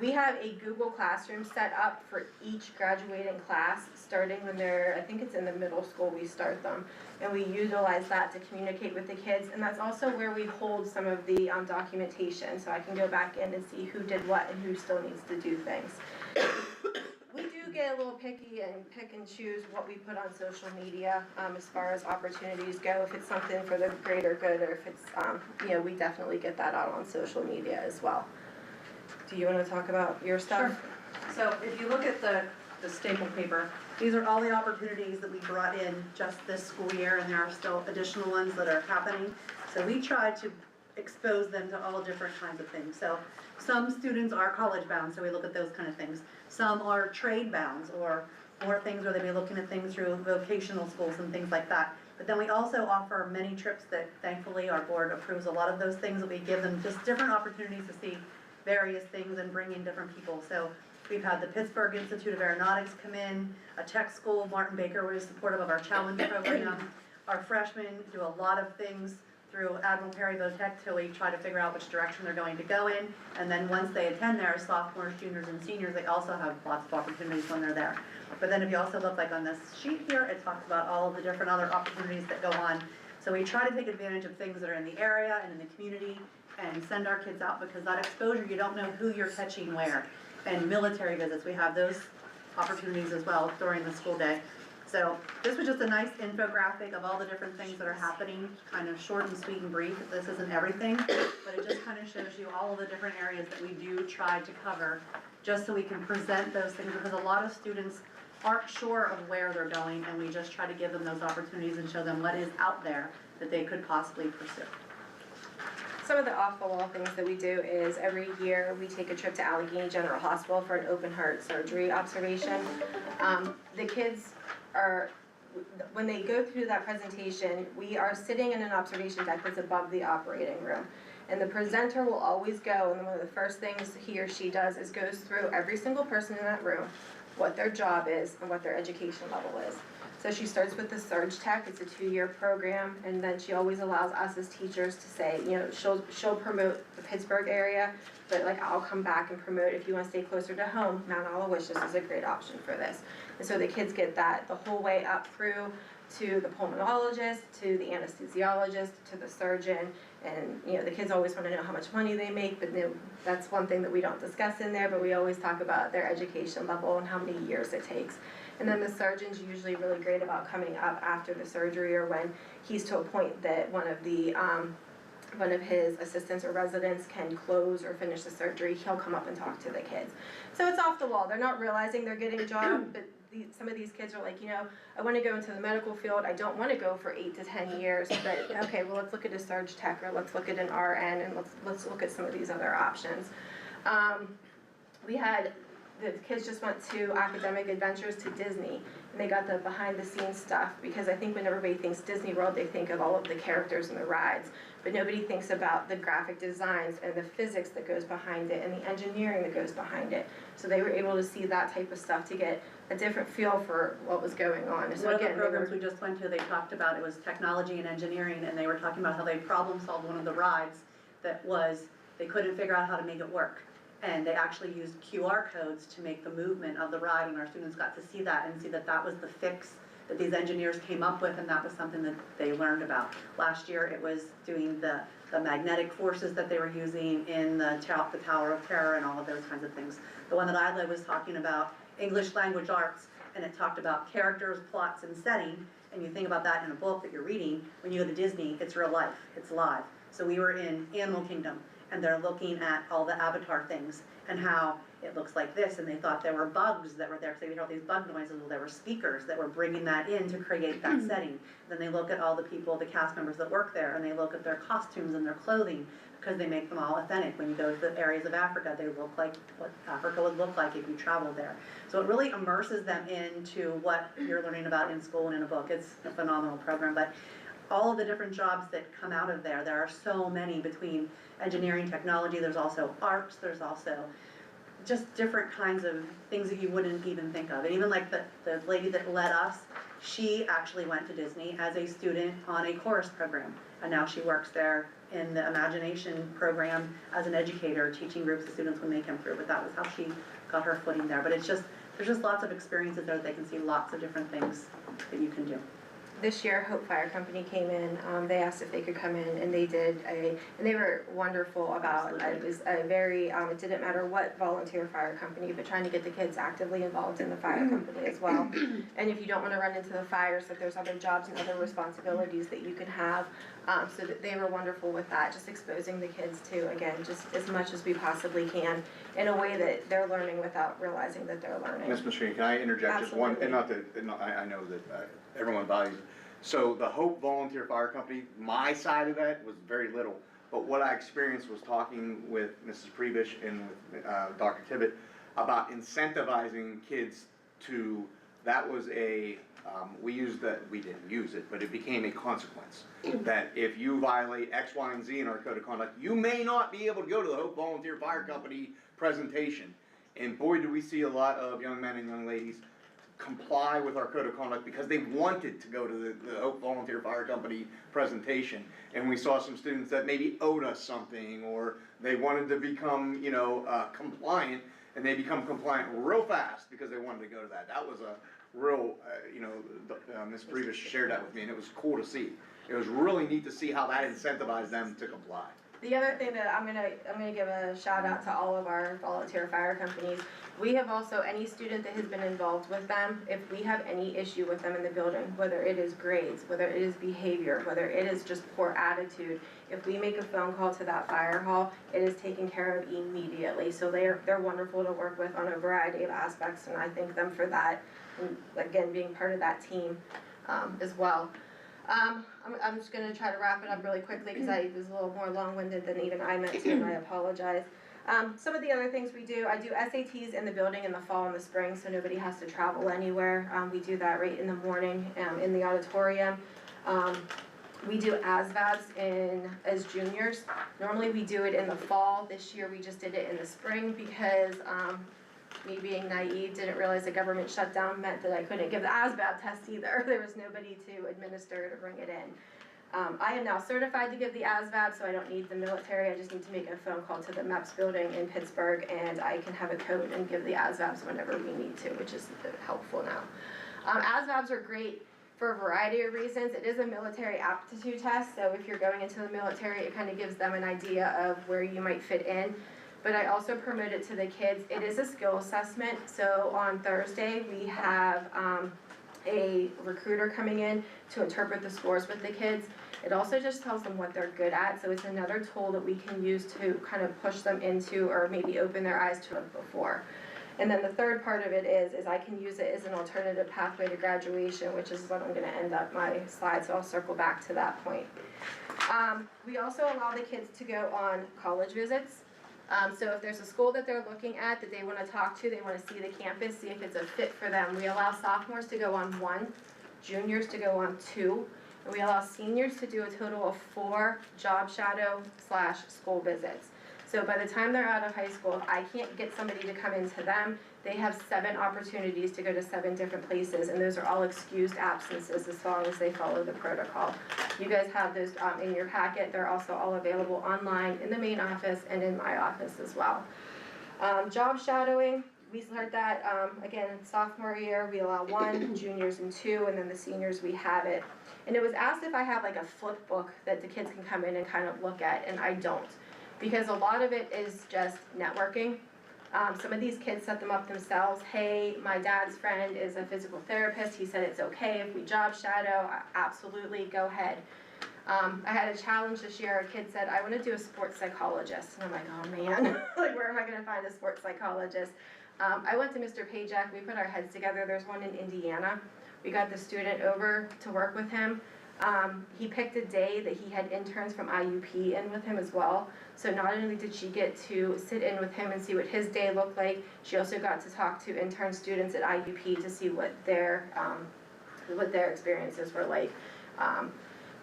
We have a Google Classroom set up for each graduating class, starting when they're, I think it's in the middle school we start them. And we utilize that to communicate with the kids. And that's also where we hold some of the documentation, so I can go back in and see who did what and who still needs to do things. We do get a little picky and pick and choose what we put on social media as far as opportunities go. If it's something for the greater good, or if it's, we definitely get that out on social media as well. Do you want to talk about your stuff? So if you look at the staple paper, these are all the opportunities that we brought in just this school year, and there are still additional ones that are happening. So we try to expose them to all different kinds of things. So some students are college bound, so we look at those kind of things. Some are trade bound, or more things where they be looking at things through vocational schools and things like that. But then we also offer many trips that thankfully our board approves a lot of those things, that we give them just different opportunities to see various things and bring in different people. So we've had the Pittsburgh Institute of Aeronautics come in, a tech school, Martin Baker was supportive of our challenge program. Our freshmen do a lot of things through Admiral Perry Votech till we try to figure out which direction they're going to go in. And then once they attend there, sophomores, juniors, and seniors, they also have lots of opportunities when they're there. But then if you also look like on this sheet here, it talks about all of the different other opportunities that go on. So we try to take advantage of things that are in the area and in the community and send our kids out, because that exposure, you don't know who you're catching where. And military visits, we have those opportunities as well during the school day. So this was just a nice infographic of all the different things that are happening, kind of short and sweet and brief. This isn't everything, but it just kind of shows you all of the different areas that we do try to cover, just so we can present those things, because a lot of students aren't sure of where they're going, and we just try to give them those opportunities and show them what is out there that they could possibly pursue. Some of the off-the-wall things that we do is every year we take a trip to Allegheny General Hospital for an open heart surgery observation. The kids are, when they go through that presentation, we are sitting in an observation deck that's above the operating room. And the presenter will always go, and one of the first things he or she does is goes through every single person in that room, what their job is and what their education level is. So she starts with the Surge Tech, it's a 2-year program, and then she always allows us as teachers to say, you know, she'll promote the Pittsburgh area, but like I'll come back and promote if you wanna stay closer to home, Mount Aloysius is a great option for this. And so the kids get that the whole way up through to the pulmonologist, to the anesthesiologist, to the surgeon, and, you know, the kids always wanna know how much money they make, but that's one thing that we don't discuss in there, but we always talk about their education level and how many years it takes. And then the surgeon's usually really great about coming up after the surgery or when he's to a point that one of his assistants or residents can close or finish the surgery, he'll come up and talk to the kids. So it's off the wall, they're not realizing they're getting a job, but some of these kids are like, you know, I wanna go into the medical field, I don't wanna go for 8 to 10 years, but okay, well, let's look at a Surge Tech, or let's look at an RN, and let's look at some of these other options. The kids just went to Academic Adventures to Disney, and they got the behind the scenes stuff, because I think when everybody thinks Disney World, they think of all of the characters and the rides, but nobody thinks about the graphic designs and the physics that goes behind it and the engineering that goes behind it. So they were able to see that type of stuff to get a different feel for what was going on. So One of the again, programs we just went to, they talked about, it was technology and engineering, and they were talking about how they problem solved one of the rides that was, they couldn't figure out how to make it work. And they actually used QR codes to make the movement of the ride, and our students got to see that and see that that was the fix that these engineers came up with, and that was something that they learned about. Last year it was doing the magnetic forces that they were using in the Tower of Terror and all of those kinds of things. The one that I led was talking about English language arts, and it talked about characters, plots, and setting, and you think about that in a book that you're reading, when you go to Disney, it's real life, it's live. So we were in Animal Kingdom, and they're looking at all the Avatar things and how it looks like this, and they thought there were bugs that were there, because they hear all these bug noises. Well, there were speakers that were bringing that in to create that setting. Then they look at all the people, the cast members that work there, and they look at their costumes and their clothing, because they make them all authentic. When you go to the areas of Africa, they look like what Africa would look like if you traveled there. So it really immerses them into what you're learning about in school and in a book. It's a phenomenal program, but all of the different jobs that come out of there are so many, between engineering, technology, there's also arts, there's also just different kinds of things that you wouldn't even think of. And even like the lady that led us, she actually went to Disney as a student on a chorus program, and now she works there in the Imagination program as an educator, teaching groups of students when they come through. But that was how she got her footing there. But it's just, there's just lots of experiences there that they can see lots of different things that you can do. This year, Hope Fire Company came in, they asked if they could come in, and they did and they were wonderful about, it was a very, it didn't matter what volunteer fire company, but trying to get the kids actively involved in the fire company as well. And if you don't wanna run into the fires, that there's other jobs and other responsibilities that you can have, so that they were wonderful with that, just exposing the kids to, again, just as much as we possibly can, in a way that they're learning without realizing that they're learning. Ms. Mastrine, can I interject just one, and I know that everyone values it. So the Hope Volunteer Fire Company, my side of that was very little, but what I experienced was talking with Mrs. Prebish and with Dr. Tibbet about incentivizing kids to, that was a, we didn't use it, but it became a consequence. That if you violate X, Y, and Z in our code of conduct, you may not be able to go to the Hope Volunteer Fire Company presentation. And boy, do we see a lot of young men and young ladies comply with our code of conduct because they wanted to go to the Hope Volunteer Fire Company presentation. And we saw some students that maybe owed us something, or they wanted to become, compliant, and they become compliant real fast because they wanted to go to that. That was a real, Ms. Previous shared that with me, and it was cool to see. It was really neat to see how that incentivized them to comply. The other thing that I'm gonna give a shout out to all of our volunteer fire companies. We have also, any student that has been involved with them, if we have any issue with them in the building, whether it is grades, whether it is behavior, whether it is just poor attitude, if we make a phone call to that fire hall, it is taken care of immediately. So they're wonderful to work with on a variety of aspects, and I thank them for that, and again, being part of that team as well. I'm just gonna try to wrap it up really quickly because I was a little more long-winded than even I meant to, and I apologize. Some of the other things we do, I do SATs in the building in the fall and the spring, so nobody has to travel anywhere. We do that right in the morning in the auditorium. We do ASVABs as juniors. Normally we do it in the fall. This year we just did it in the spring because me being naive, didn't realize the government shutdown meant that I couldn't give the ASVAB test either. There was nobody to administer to bring it in. I am now certified to give the ASVAB, so I don't need the military. I just need to make a phone call to the MEPS building in Pittsburgh, and I can have a code and give the ASVABs whenever we need to, which is helpful now. ASVABs are great for a variety of reasons. It is a military aptitude test, so if you're going into the military, it kind of gives them an idea of where you might fit in. But I also promote it to the kids. It is a skill assessment, so on Thursday, we have a recruiter coming in to interpret the scores with the kids. It also just tells them what they're good at, so it's another tool that we can use to kind of push them into, or maybe open their eyes to it before. And then the third part of it is I can use it as an alternative pathway to graduation, which is what I'm gonna end up my slide, so I'll circle back to that point. We also allow the kids to go on college visits. So if there's a school that they're looking at that they wanna talk to, they wanna see the campus, see if it's a fit for them, we allow sophomores to go on 1, juniors to go on 2, and we allow seniors to do a total of 4 job shadow / school visits. So by the time they're out of high school, if I can't get somebody to come into them, they have 7 opportunities to go to 7 different places, and those are all excused absences as long as they follow the protocol. You guys have those in your packet. They're also all available online in the main office and in my office as well. Job shadowing, we start that, again, sophomore year, we allow 1, juniors and 2, and then the seniors, we have it. And it was asked if I have like a flip book that the kids can come in and kind of look at, and I don't. Because a lot of it is just networking. Some of these kids set them up themselves. Hey, my dad's friend is a physical therapist. He said it's okay if we job shadow. Absolutely, go ahead. I had a challenge this year. A kid said, I want to do a sports psychologist. And I'm like, oh man, like where am I going to find a sports psychologist? I went to Mr. Pajak. We put our heads together. There's one in Indiana. We got the student over to work with him. He picked a day that he had interns from IUP in with him as well. So not only did she get to sit in with him and see what his day looked like, she also got to talk to intern students at IUP to see what their experiences were like.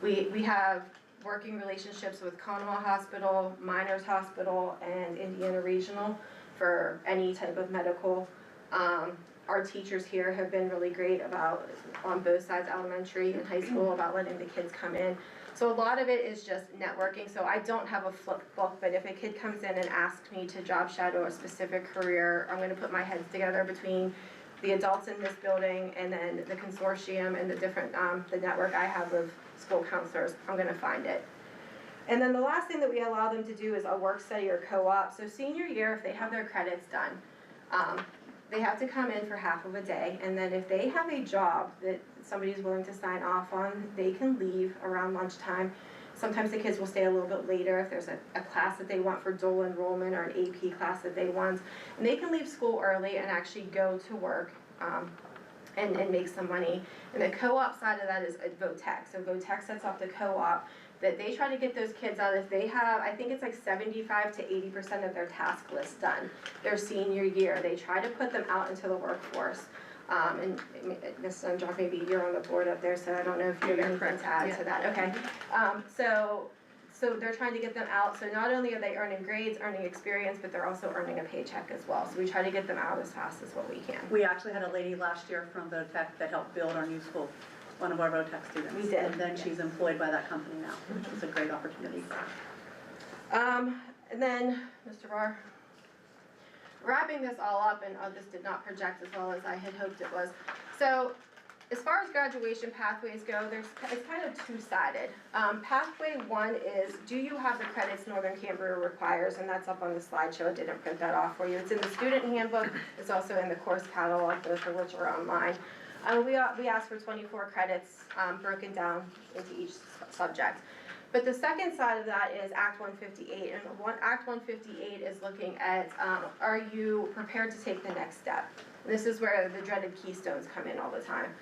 We have working relationships with Conemaugh Hospital, Miners Hospital, and Indiana Regional for any type of medical. Our teachers here have been really great about, on both sides, elementary and high school, about letting the kids come in. So a lot of it is just networking. So I don't have a flip book, but if a kid comes in and asks me to job shadow a specific career, I'm gonna put my heads together between the adults in this building and then the consortium and the different, the network I have of school counselors. I'm gonna find it. And then the last thing that we allow them to do is a work study or co-op. So senior year, if they have their credits done, they have to come in for half of a day, and then if they have a job that somebody's willing to sign off on, they can leave around lunchtime. Sometimes the kids will stay a little bit later if there's a class that they want for dual enrollment or an AP class that they want. And they can leave school early and actually go to work and make some money. And the co-op side of that is VOTEC. So VOTEC sets up the co-op that they try to get those kids out. If they have, I think it's like 75 to 80% of their task list done their senior year, they try to put them out into the workforce. And Ms. Sundrock, maybe you're on the board up there, so I don't know if you have anything to add to that. Okay. So they're trying to get them out. So not only are they earning grades, earning experience, but they're also earning a paycheck as well. So we try to get them out as fast as what we can. We actually had a lady last year from VOTEC that helped build our new school, one of our VOTEC students. We did. And then she's employed by that company now, which is a great opportunity. And then, Mr. Barr, wrapping this all up, and this did not project as well as I had hoped it was. So, as far as graduation pathways go, it's kind of two-sided. Pathway 1 is, do you have the credits Northern Cambria requires? And that's up on the slideshow. I didn't print that off for you. It's in the student handbook. It's also in the course catalog, both of which are online. We ask for 24 credits broken down into each subject. But the second side of that is Act 158, and Act 158 is looking at, are you prepared to take the next step? And this is where the dreaded keystones come in all the time.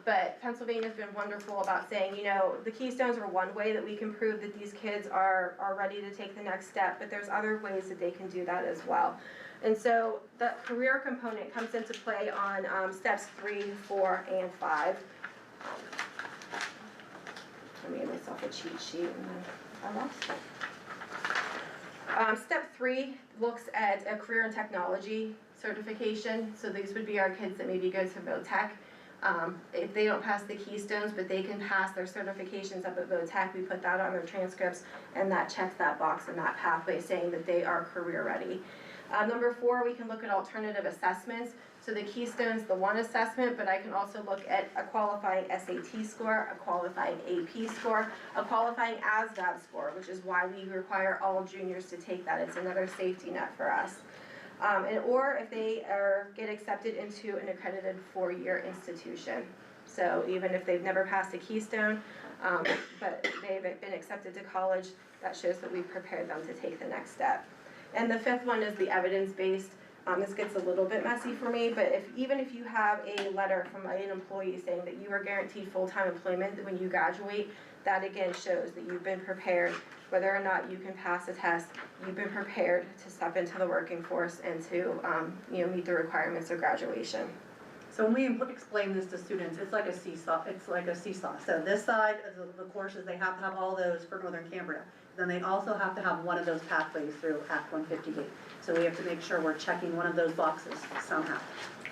But Pennsylvania's been wonderful about saying, you know, the keystones are one way that we can prove that these kids are ready to take the next step, but there's other ways that they can do that as well. And so the career component comes into play on steps 3, 4, and 5. I made myself a cheat sheet and then I lost Step 3 looks at a career and technology certification, so these would be our kids that maybe go to VOTech. If they don't pass the Keystones, but they can pass their certifications up at VOTech, we put that on their transcripts, and that checks that box in that pathway saying that they are career ready. Number 4, we can look at alternative assessments. So the Keystone's the one assessment, but I can also look at a qualifying SAT score, a qualifying AP score, a qualifying ASVAB score, which is why we require all juniors to take that. It's another safety net for us. Or if they get accepted into an accredited 4-year institution. So even if they've never passed a Keystone, but they've been accepted to college, that shows that we've prepared them to take the next step. And the 5th one is the evidence-based. This gets a little bit messy for me, but even if you have a letter from an employee saying that you are guaranteed full-time employment when you graduate, that again shows that you've been prepared, whether or not you can pass a test, you've been prepared to step into the working force and to meet the requirements of graduation. So when we explain this to students, it's like a seesaw. So this side of the courses, they have to have all those for Northern Cambria. Then they also have to have one of those pathways through Act 158. So we have to make sure we're checking one of those boxes somehow.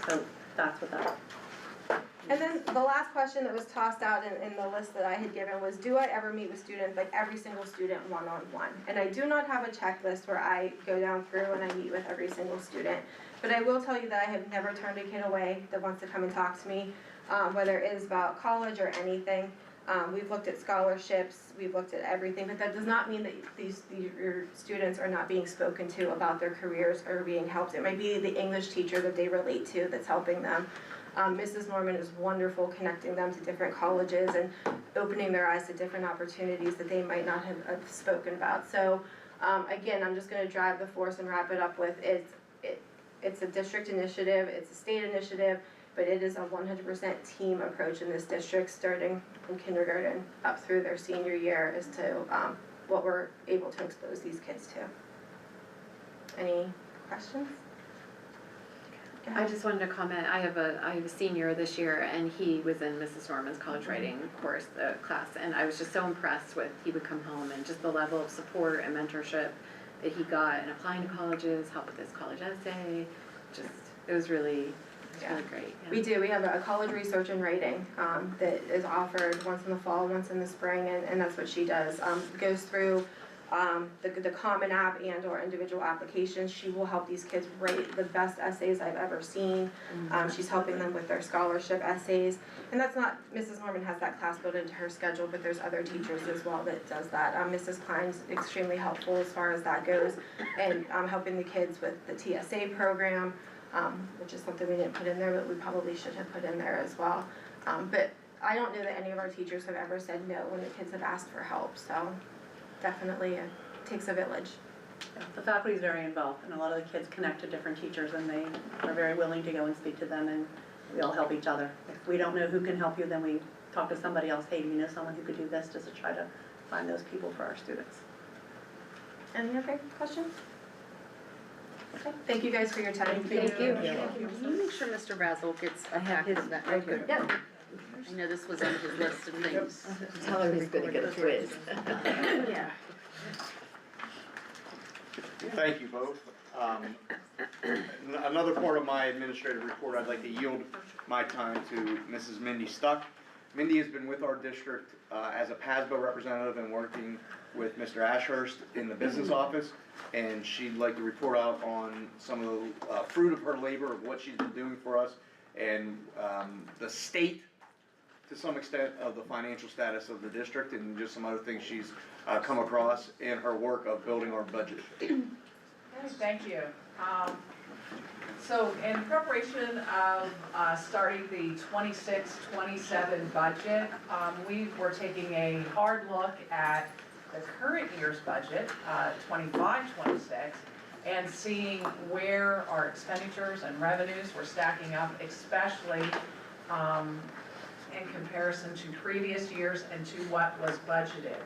So that's what that is. And then the last question that was tossed out in the list that I had given was, do I ever meet with students, like every single student one-on-one? And I do not have a checklist where I go down through and I meet with every single student. But I will tell you that I have never turned a kid away that wants to come and talk to me, whether it is about college or anything. We've looked at scholarships, we've looked at everything, but that does not mean that your students are not being spoken to about their careers or being helped. It might be the English teacher that they relate to that's helping them. Mrs. Norman is wonderful connecting them to different colleges and opening their eyes to different opportunities that they might not have spoken about. So again, I'm just going to drive the force and wrap it up with it's a district initiative, it's a state initiative, but it is a 100% team approach in this district, starting from kindergarten up through their senior year as to what we're able to expose these kids to. Any questions? I just wanted to comment, I have a senior this year, and he was in Mrs. Norman's college writing course, the class, and I was just so impressed with, he would come home and just the level of support and mentorship that he got in applying to colleges, help with his college essay, just, it was really great. Yeah. We do, we have a college research and writing that is offered once in the fall, once in the spring, and that's what she does. Goes through the Common App and or individual applications. She will help these kids write the best essays I've ever seen. She's helping them with their scholarship essays. And that's not, Mrs. Norman has that class built into her schedule, but there's other teachers as well that does that. Mrs. Klein's extremely helpful as far as that goes, and helping the kids with the TSA program, which is something we didn't put in there, but we probably should have put in there as well. But I don't know that any of our teachers have ever said no when the kids have asked for help, so definitely it takes a village. Yeah, the faculty is very involved, and a lot of the kids connect to different teachers, and they are very willing to go and speak to them, and we all help each other. If we don't know who can help you, then we talk to somebody else. Hey, do you know someone who could do this, just to try to find those people for our students. Any other questions? Okay, thank you guys for your time. Thank you. Can you make sure Mr. Basil gets a copy of that? right here. Yep. I know this was on his list of things. Tell her he's gonna get a quiz. Yeah. Thank you both. Another part of my administrative report, I'd like to yield my time to Mrs. Mindy Stuck. Mindy has been with our district as a PASBO representative and working with Mr. Ashurst in the business office, and she'd like to report out on some of the fruit of her labor, of what she's been doing for us, and the state, to some extent, of the financial status of the district, and just some other things she's come across in her work of building our budget. Thank you. So in preparation of starting the 26-27 budget, we were taking a hard look at the current year's budget, 25-26, and seeing where our expenditures and revenues were stacking up, especially in comparison to previous years and to what was budgeted.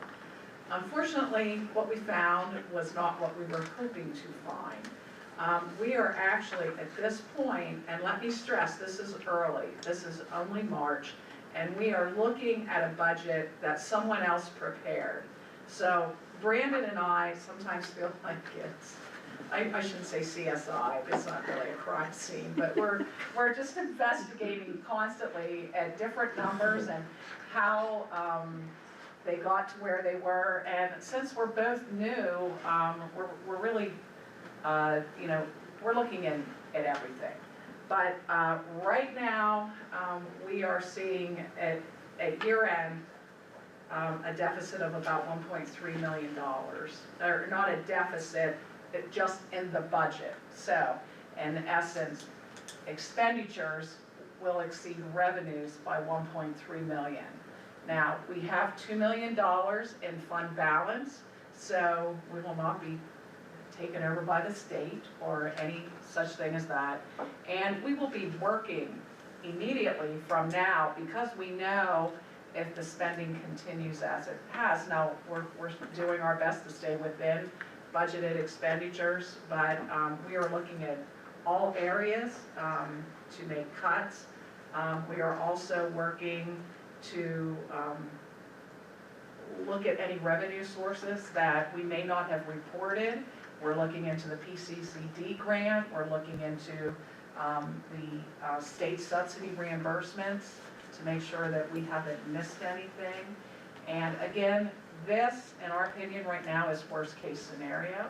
Unfortunately, what we found was not what we were hoping to find. We are actually at this point, and let me stress, this is early, this is only March, and we are looking at a budget that someone else prepared. So Brandon and I sometimes feel like it's, I shouldn't say CSI, it's not really a crime scene, but we're just investigating constantly at different numbers and how, they got to where they were, and since we're both new, we're really, you know, we're looking at everything. But, right now, we are seeing at year end, a deficit of about $1.3 million, or not a deficit, just in the budget. So, in essence, expenditures will exceed revenues by 1.3 million. Now, we have $2 million in fund balance, so we will not be taken over by the state or any such thing as that. And we will be working immediately from now, because we know if the spending continues as it has. Now, we're doing our best to stay within budgeted expenditures, but we are looking at all areas to make cuts. We are also working to look at any revenue sources that we may not have reported. We're looking into the PCCD grant, we're looking into the state subsidy reimbursements to make sure that we haven't missed anything. And again, this, in our opinion right now, is worst case scenario.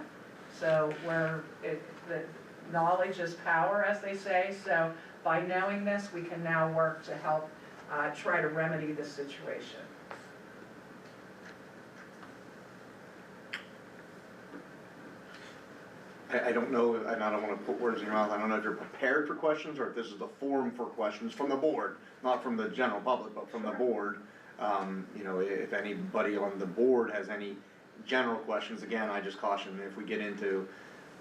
So the knowledge is power, as they say. So by knowing this, we can now work to help try to remedy this situation. I don't know, and I don't wanna put words in your mouth, I don't know if you're prepared for questions or if this is the forum for questions from the board, not from the general public, but from the board. You know, if anybody on the board has any general questions, again, I just caution, if we get into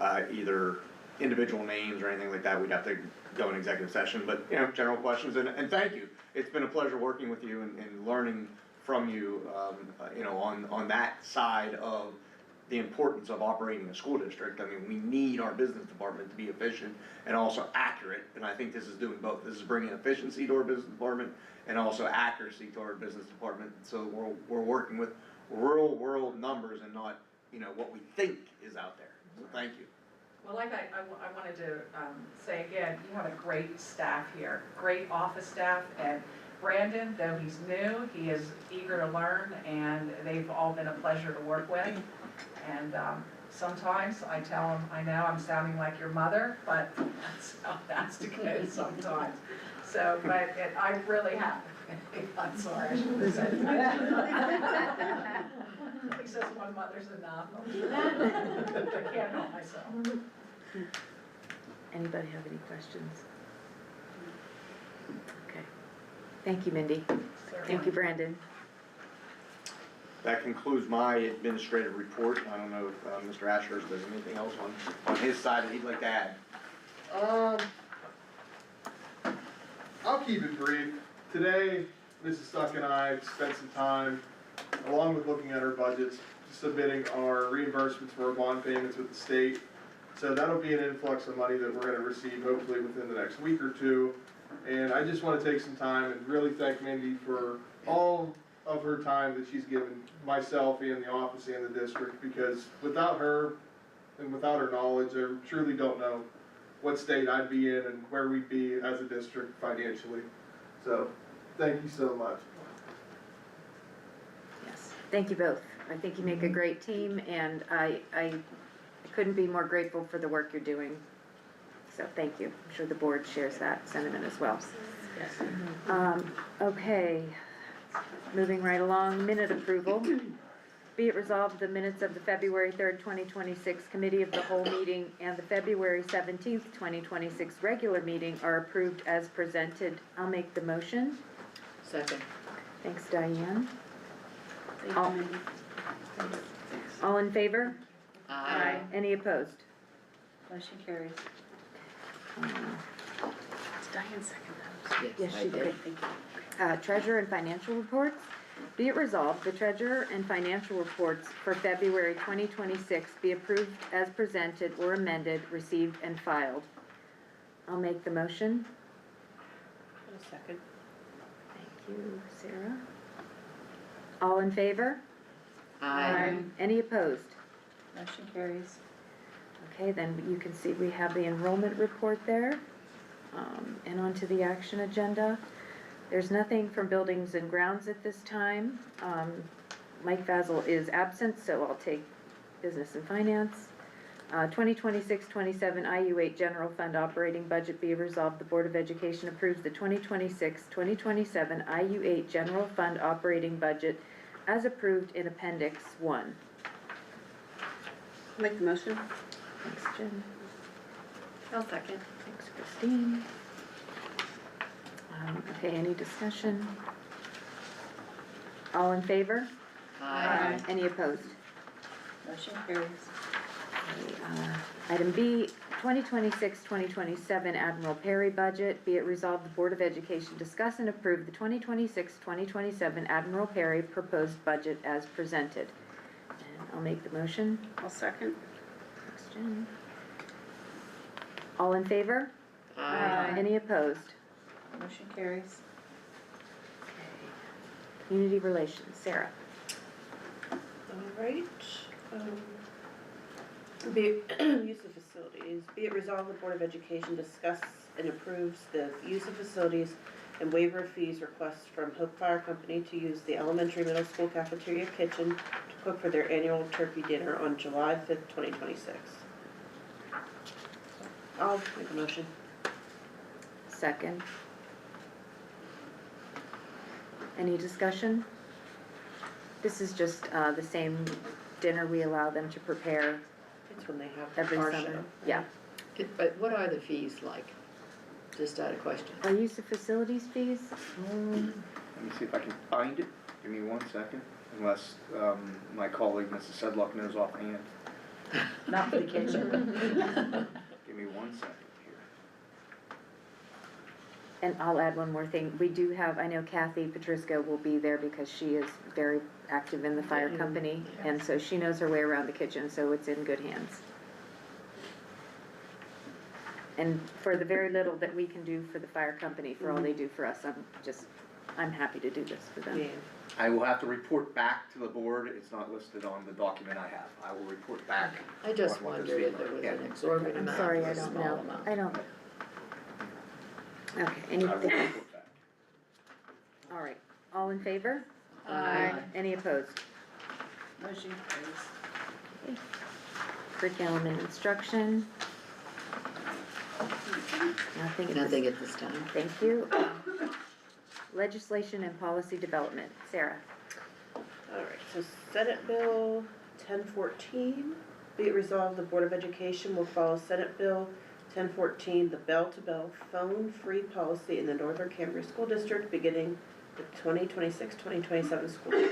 either individual names or anything like that, we'd have to go in executive session, but, you know, general questions, and thank you. It's been a pleasure working with you and learning from you, you know, on that side of the importance of operating a school district. I mean, we need our business department to be efficient and also accurate, and I think this is doing both. This is bringing efficiency to our business department and also accuracy to our business department, so we're working with real world numbers and not, you know, what we think is out there, so thank you. Well, like I wanted to say again, you have a great staff here, great office staff, and Brandon, though he's new, he is eager to learn, and they've all been a pleasure to work with. And sometimes I tell them, I know I'm sounding like your mother, but that's the good sometimes. So, but I really have. I'm sorry, I shouldn't have said that. He says one mother's enough. I can't help myself. Anybody have any questions? Okay. Thank you, Mindy. Thank you, Brandon. That concludes my administrative report. I don't know if Mr. Ashurst does anything else on his side that he'd like to add. I'll keep it brief. Today, Mrs. Stuck and I spent some time, along with looking at our budgets, submitting our reimbursements for our bond payments with the state. So that'll be an influx of money that we're gonna receive hopefully within the next week or two. And I just wanna take some time and really thank Mindy for all of her time that she's given myself and the office and the district, because without her and without her knowledge, I truly don't know what state I'd be in and where we'd be as a district financially. So, thank you so much. Yes. Thank you both. I think you make a great team, and I couldn't be more grateful for the work you're doing. So thank you. I'm sure the board shares that sentiment as well. Okay, moving right along, minute approval. Be it resolved, the minutes of the February 3rd, 2026 Committee of the Whole meeting and the February 17th, 2026 regular meeting are approved as presented. I'll make the motion. Second. Thanks, Diane. All in favor? Aye. Any opposed? Motion carries. Uh, Diane seconded. Yes, I she did. Treasurer and financial reports. Be it resolved, the treasurer and financial reports for February 2026 be approved as presented or amended, received, and filed. I'll make the motion. Second. Thank you, Sarah. All in favor? Aye. Any opposed? Motion carries. Okay, then you can see we have the enrollment report there. And onto the action agenda. There's nothing from buildings and grounds at this time. Mike Vazel is absent, so I'll take business and finance. 2026-27 IU8 General Fund Operating Budget be resolved, the Board of Education approves the 2026-2027 IU8 General Fund Operating Budget as approved in Appendix 1. Make the motion. Thanks, Jen. I'll second. Thanks, Christine. Okay, any discussion? All in favor? Aye. Any opposed? Motion carries. Okay, Item B, 2026-2027 Admiral Perry budget. Be it resolved, the Board of Education discuss and approve the 2026-2027 Admiral Perry proposed budget as presented. And I'll make the motion. I'll second. Thanks, Jen. All in favor? Aye. Any opposed? Motion carries. Community Relations, Sarah. All right. Be use of facilities. Be it resolved, the Board of Education discuss and approves the use of facilities and waiver of fees requests from Hope Fire Company to use the elementary middle school cafeteria kitchen to cook for their annual turkey dinner on July 5th, 2026. I'll make a motion. Second. Any discussion? This is just the same dinner we allow them to prepare It's when they have every our summer. show. Yeah. But what are the fees like? Just out of question. Our use of facilities fees? Let me see if I can find it. Give me 1 second, unless my colleague, Mrs. Sedlock, knows offhand. Not for the kitchen. Give me 1 second here. And I'll add one more thing. We do have, I know Kathy Petrisco will be there because she is very active in the fire company. And so she knows her way around the kitchen, so it's in good hands. And for the very little that we can do for the fire company, for all they do for us, I'm happy to do this for them. Yeah. I will have to report back to the board. It's not listed on the document I have. I will report back. I just on what wondered those if fees there are. was Yeah. an exorbitant I'm amount sorry, or I a don't small know. amount. I don't. Okay, I will anything? report back. All right, all in favor? Aye. Any opposed? Motion carries. Curriculum and instruction? Nothing at this. Nothing at this time. Thank you. Legislation and policy development, Sarah. All right, so Senate Bill 1014, be it resolved, the Board of Education will follow Senate Bill 1014, the bell-to-bell phone-free policy in the Northern Cambria School District beginning the 2026-2027 school year.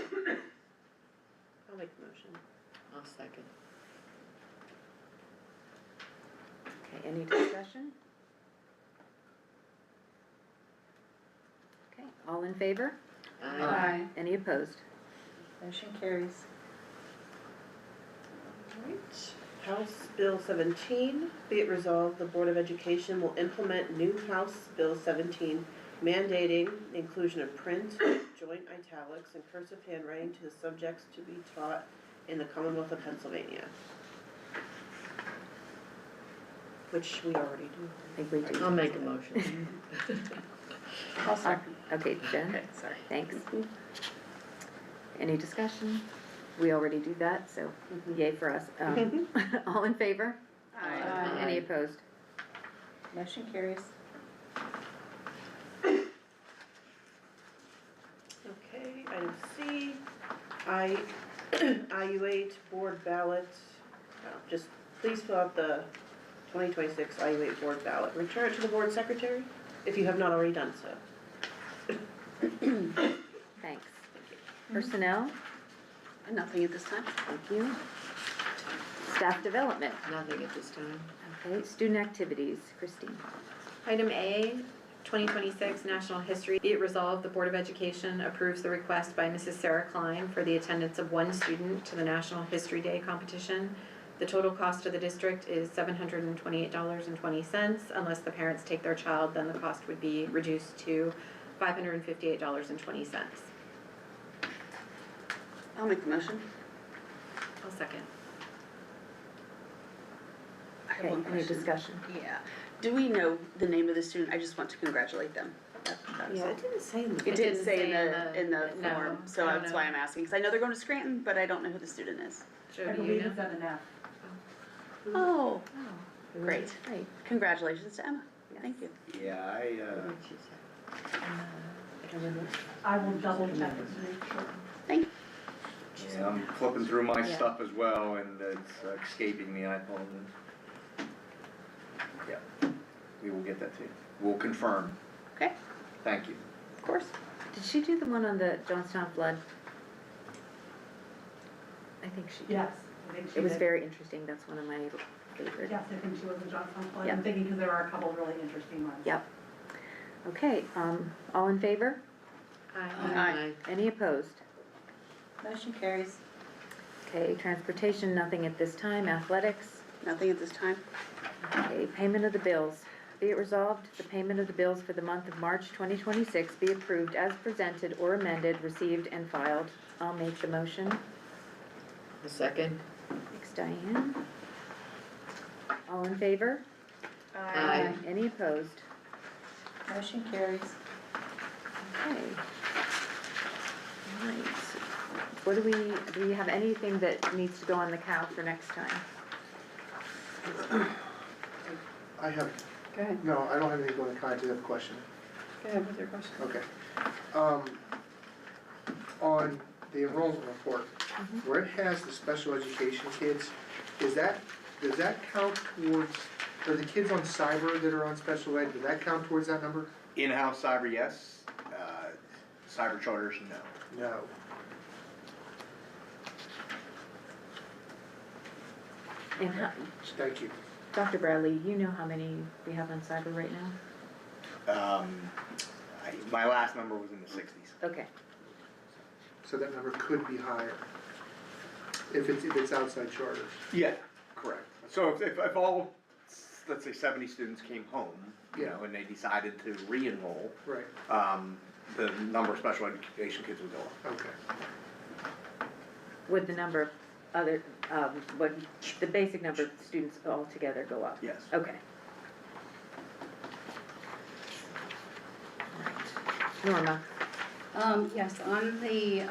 I'll make the motion. I'll second. Okay, any discussion? Okay, all in favor? Aye. Any opposed? Motion carries. All right. House Bill 17, be it resolved, the Board of Education will implement new House Bill 17 mandating the inclusion of print, joint italics, and cursive handwriting to the subjects to be taught in the Commonwealth of Pennsylvania. Which we already do. I think we do. I'll make a motion. I'll second. Okay, Jen, Okay, sorry. thanks. Any discussion? We already do that, so yay for us. All in favor? Aye. Any opposed? Motion carries. Okay, item C, IU8 board ballot. Just please fill out the 2026 IU8 board ballot. Return it to the board secretary if you have not already done so. Thanks. Personnel, Nothing at this time. thank you. Staff development, Nothing at this time. okay. Student activities, Christine. Item A, 2026 National History. Be it resolved, the Board of Education approves the request by Mrs. Sarah Klein for the attendance of one student to the National History Day competition. The total cost to the district is $728.20. Unless the parents take their child, then the cost would be reduced to $558.20. I'll make the motion. I'll second. I have Okay, one any question. discussion? Yeah. Do we know the name of the student? I just want to congratulate them. That was Yeah, it. it didn't say in the. It didn't say in the no, form, so no, that's no. why I'm asking, because I know they're going to Scranton, but I don't know who the student is. Joe, I do you believe know? it's M&F. Oh, Oh, great. great. Congratulations to Emma. Thank you. Yeah, I don't remember. I will double check it to make sure. yeah, I'm flipping through my Yeah. stuff as well, and it's escaping me, I apologize. Yeah, we will get that to you. We'll confirm. Okay, Thank you. of course. Did she do the one on the Johnstown flood? I think she did. Yes, I think she It was did. very interesting, that's one of my favorite. Yes, I think she was in Johnstown Flood. Yeah. I'm thinking because there are a couple of really interesting ones. Yep. Okay, all in favor? Aye. Any opposed? Motion carries. Okay, transportation, nothing at this time. Athletics, Nothing at this time. okay, payment of the bills. Be it resolved, the payment of the bills for the month of March 2026 be approved as presented or amended, received and filed. I'll make the motion. The second? Thanks, Diane. All in favor? Aye. Any opposed? Motion carries. Okay. All right. What do we have anything that needs to go on the cow for next time? I have, Go ahead. no, I don't have anything going to I just have a question. Go ahead with your question. Okay. On the enrollment report, where it has the special education kids, does that count towards, are the kids on cyber that are on special ed, does that count towards that number? In-house cyber, yes. Cyber charters, no. No. And how, Thank you. Dr. Bradley, you know how many we have on cyber right now? My last number was in the 60s. Okay, So that number could be higher if it's outside charters. Yeah, correct. So if all, let's say 70 students came home, you know, and they decided to re-enroll, Right, the number of special education kids would go up. okay. would the number of other, would the basic number of students altogether go up? Yes. Okay. Norma? Yes, on the,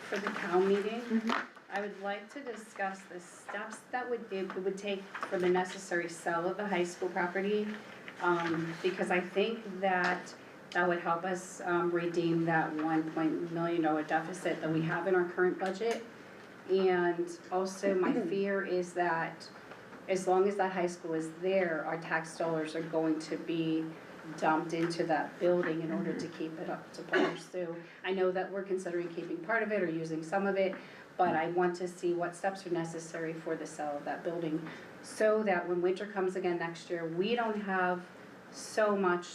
for the cow meeting, Mhm. I would like to discuss the steps that it would take for the necessary sale of the high school property. Because I think that would help us, redeem that $1 million deficit that we have in our current budget. And also my fear is that as long as that high school is there, our tax dollars are going to be dumped into that building in order to keep it up to par. So I know that we're considering keeping part of it or using some of it, but I want to see what steps are necessary for the sale of that building so that when winter comes again next year, we don't have so much,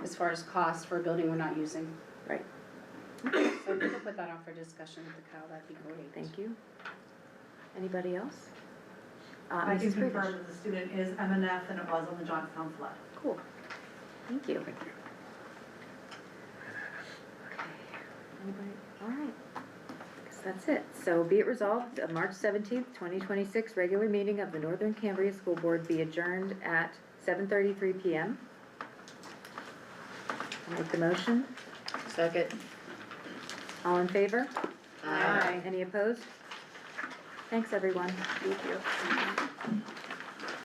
as far as cost for a building we're not using. Right. So if we could put that on for discussion with the cow, that'd be great. Thank you. Anybody else? I can Mrs. confirm Friedrich? that the student is M&F and it was on the Johnstown flood. Cool. Thank you. Thank you. Okay. Anybody? All right. Guess that's it. So be it resolved, March 17th, 2026, regular meeting of the Northern Cambria School Board be adjourned at 7:33 p.m. I'll make the motion. Second? All in favor? Aye. Any opposed? Thanks, everyone. Thank you.